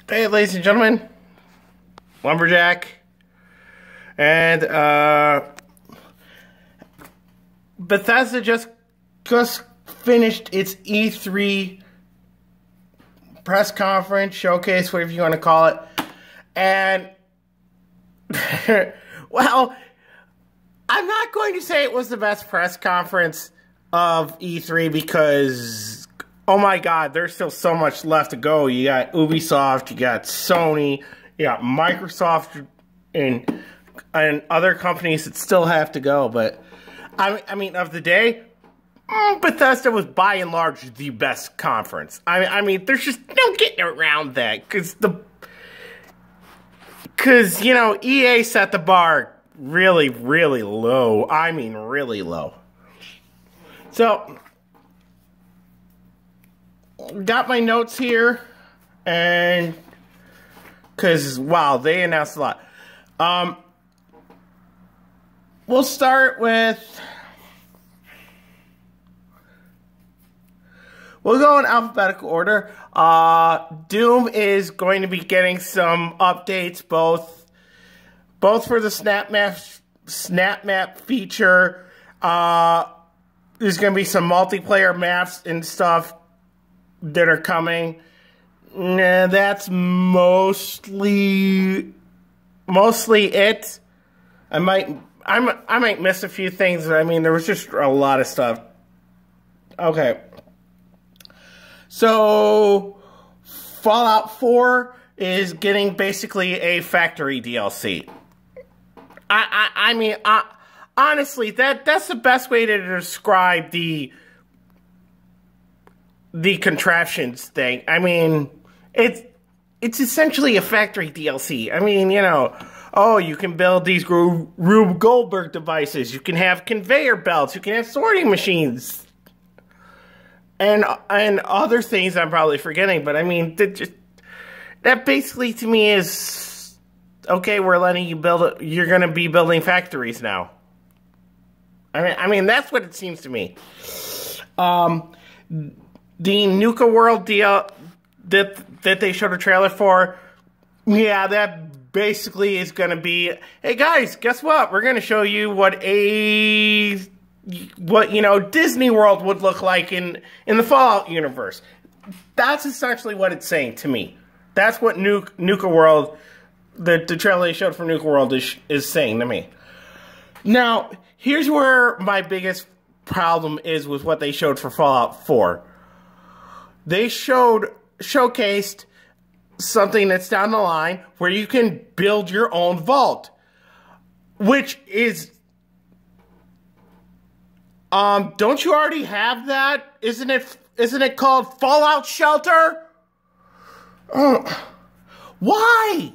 Hey, ladies and gentlemen, Lumberjack, and Bethesda just finished its E3 press conference, showcase, whatever you want to call it, and well, I'm not going to say it was the best press conference of E3 because, oh my god, there's still so much left to go. You got Ubisoft, you got Sony, you got Microsoft, and other companies that still have to go. But, I mean, of the day, Bethesda was by and large the best conference. I mean, there's just no getting around that. Because, you know, EA set the bar really, really low. I mean, really low. So, got my notes here, and because wow, they announced a lot. We'll start with, we'll go in alphabetical order. Doom is going to be getting some updates, both for the snap map feature. There's going to be some multiplayer maps and stuff that are coming. Nah, that's mostly it. I might miss a few things, but I mean, there was just a lot of stuff. Okay. So, Fallout 4 is getting basically a factory DLC. I mean, honestly, that's the best way to describe the contraptions thing. I mean, it's essentially a factory DLC. I mean, you know, oh, you can build these Rube Goldberg devices. You can have conveyor belts. You can have sorting machines. And other things I'm probably forgetting. But, I mean, that basically to me is, okay, we're letting you build it. You're going to be building factories now. I mean, that's what it seems to me. The Nuka World deal that they showed a trailer for, yeah, that basically is going to be, hey guys, guess what? We're going to show you what you know, Disney World would look like in the Fallout universe. That's essentially what it's saying to me. That's what Nuka World, the trailer they showed for Nuka World is saying to me. Now, here's where my biggest problem is with what they showed for Fallout 4. They showcased something that's down the line where you can build your own vault, which is, don't you already have that? Isn't it called Fallout Shelter? Why?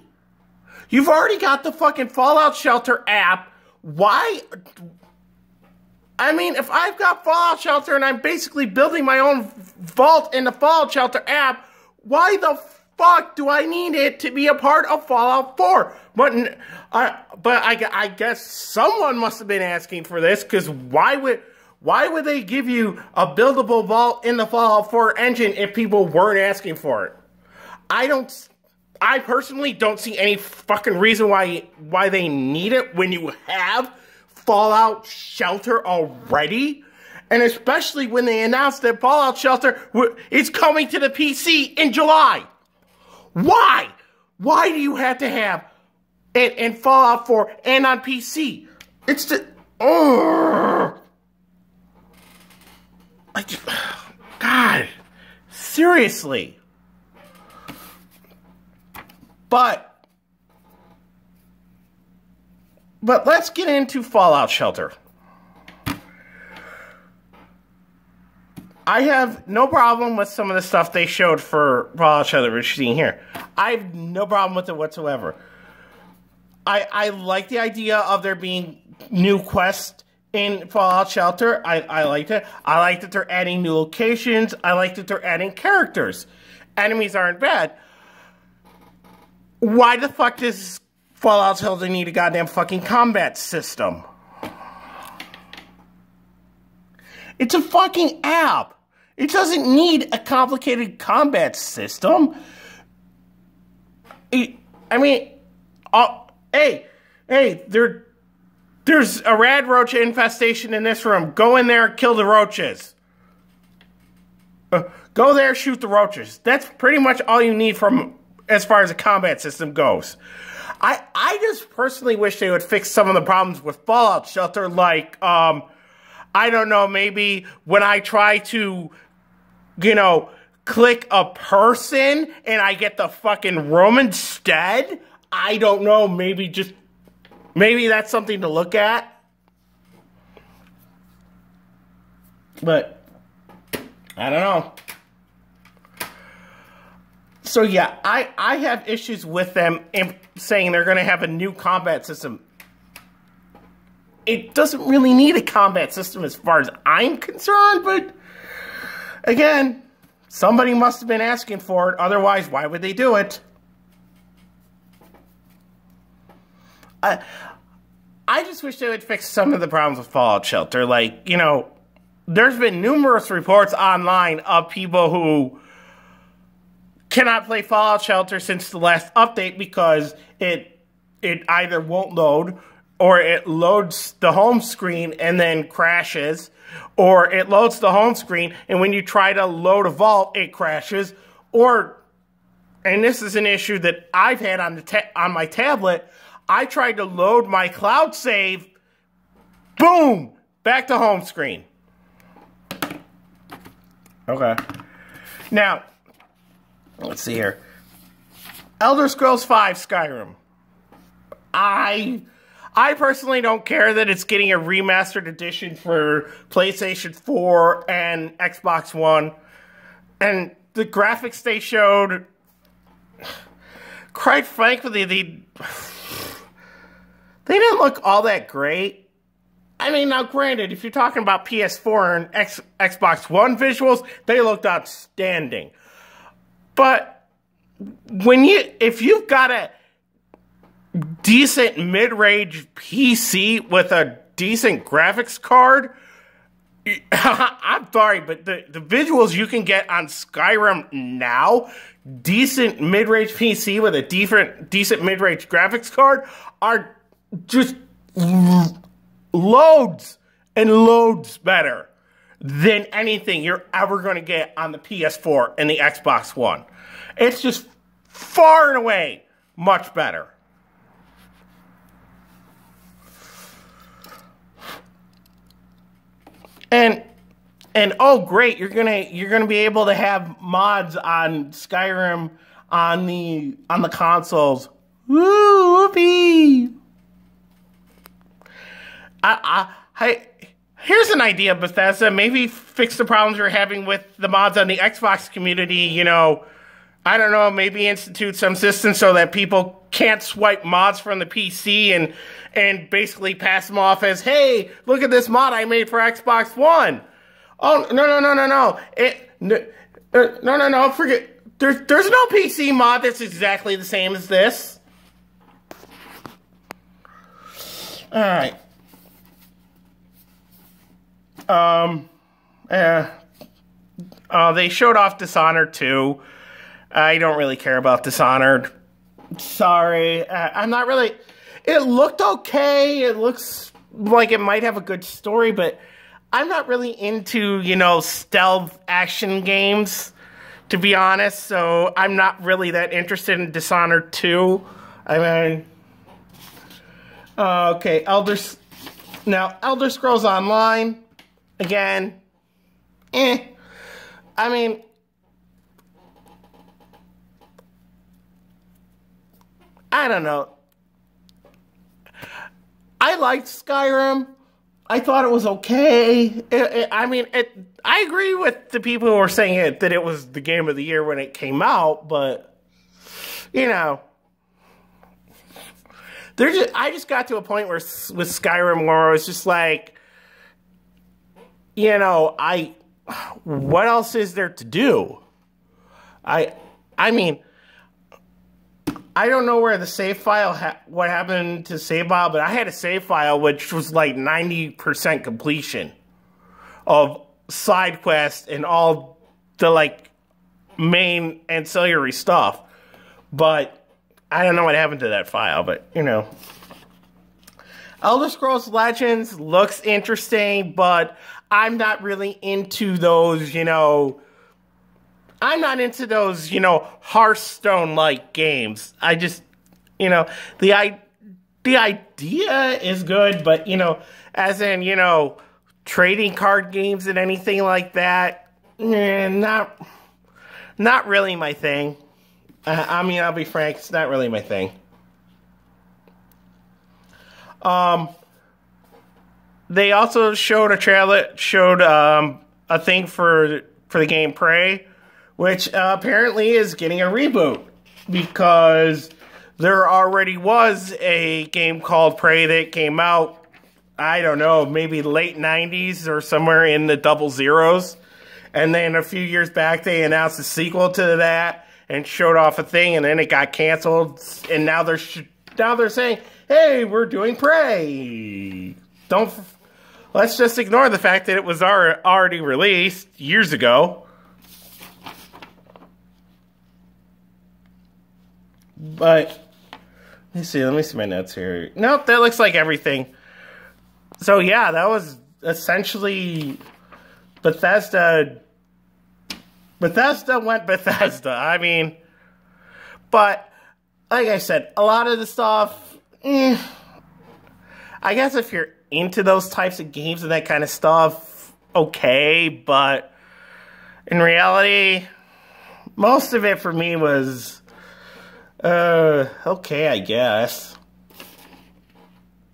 You've already got the fucking Fallout Shelter app. Why? I mean, if I've got Fallout Shelter and I'm basically building my own vault in the Fallout Shelter app, why the fuck do I need it to be a part of Fallout 4? But I guess someone must have been asking for this, because why would they give you a buildable vault in the Fallout 4 engine if people weren't asking for it? I personally don't see any fucking reason why they need it when you have Fallout Shelter already, and especially when they announced that Fallout Shelter is coming to the PC in July. Why? Why do you have to have it in Fallout 4 and on PC? It's the God, seriously. But let's get into Fallout Shelter. I have no problem with some of the stuff they showed for Fallout Shelter we're seeing here. I have no problem with it whatsoever. I like the idea of there being new quests in Fallout Shelter. I liked it. I like that they're adding new locations. I like that they're adding characters. Enemies aren't bad. Why the fuck does Fallout Shelter need a goddamn fucking combat system? It's a fucking app. It doesn't need a complicated combat system. I mean, hey, there's a rad roach infestation in this room. Go in there, kill the roaches. Go there, shoot the roaches. That's pretty much all you need from as far as the combat system goes. I just personally wish they would fix some of the problems with Fallout Shelter, like, I don't know, maybe when I try to, click a person and I get the fucking room instead. I don't know, maybe that's something to look at. But, I don't know. So yeah, I have issues with them saying they're going to have a new combat system. It doesn't really need a combat system as far as I'm concerned, but again, somebody must have been asking for it. Otherwise, why would they do it? I just wish they would fix some of the problems with Fallout Shelter. Like, there's been numerous reports online of people who cannot play Fallout Shelter since the last update because it either won't load, or it loads the home screen and then crashes, or it loads the home screen and when you try to load a vault, it crashes, or, and this is an issue that I've had on my tablet, I tried to load my cloud save, boom, back to home screen. Okay. Now, let's see here. Elder Scrolls V Skyrim. I personally don't care that it's getting a remastered edition for PlayStation 4 and Xbox One. And the graphics they showed, quite frankly, they didn't look all that great. I mean, now granted, if you're talking about PS4 and Xbox One visuals, they looked outstanding. But if you've got a decent mid-range PC with a decent graphics card, I'm sorry, but the visuals you can get on Skyrim now, decent mid-range PC with a decent mid-range graphics card, are just loads and loads better than anything you're ever going to get on the PS4 and the Xbox One. It's just far and away much better. And oh great, you're gonna be able to have mods on Skyrim on the consoles. Woo, whoopee! Here's an idea, Bethesda. Maybe fix the problems you're having with the mods on the Xbox community. I don't know, maybe institute some system so that people can't swipe mods from the PC and basically pass them off as, hey, look at this mod I made for Xbox One. Oh, no. No, forget. There's no PC mod that's exactly the same as this. Alright. They showed off Dishonored 2. I don't really care about Dishonored. Sorry. I'm not really... It looked okay. It looks like it might have a good story, but I'm not really into, stealth action games, to be honest, so I'm not really that interested in Dishonored 2. I mean... okay, Elder Scrolls Online, again, I mean... I don't know. I liked Skyrim. I thought it was okay. I agree with the people who were saying that it was the game of the year when it came out, but, I just got to a point where with Skyrim where I was just like, what else is there to do? I mean... I don't know where the save file, what happened to save file, but I had a save file which was like 90% completion of side quests and all the main ancillary stuff. But I don't know what happened to that file, but, you know. Elder Scrolls Legends looks interesting, but I'm not really into those, you know... I'm not into those, you know, Hearthstone-like games. I just, you know, the idea is good, but, you know, as in, you know, trading card games and anything like that, not really my thing. I mean, I'll be frank, it's not really my thing. They also showed a trailer, a thing for the game Prey, which apparently is getting a reboot, because there already was a game called Prey that came out, I don't know, maybe late 90s or somewhere in the double zeros. And then a few years back, they announced a sequel to that and showed off a thing, and then it got canceled. And now they're saying, hey, we're doing Prey. Let's just ignore the fact that it was already released years ago. But, let me see my notes here. Nope, that looks like everything. So yeah, that was essentially Bethesda. Bethesda went Bethesda. I mean, but, like I said, a lot of the stuff, I guess if you're into those types of games and that kind of stuff, okay, but in reality, most of it for me was... okay, I guess.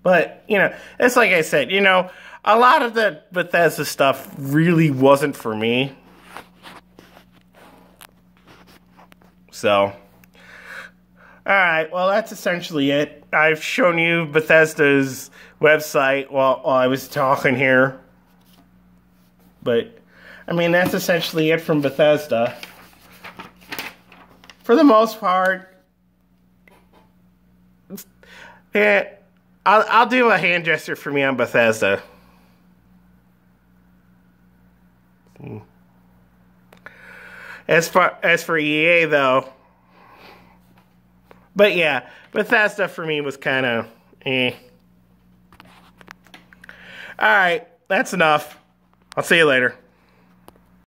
But, you know, it's like I said, you know, a lot of the Bethesda stuff really wasn't for me. So, alright, well, that's essentially it. I've shown you Bethesda's website while I was talking here. But, I mean, that's essentially it from Bethesda. For the most part, yeah, I'll do a hand gesture for me on Bethesda. As for EA though, but yeah, Bethesda for me was kind of eh. All right, that's enough. I'll see you later.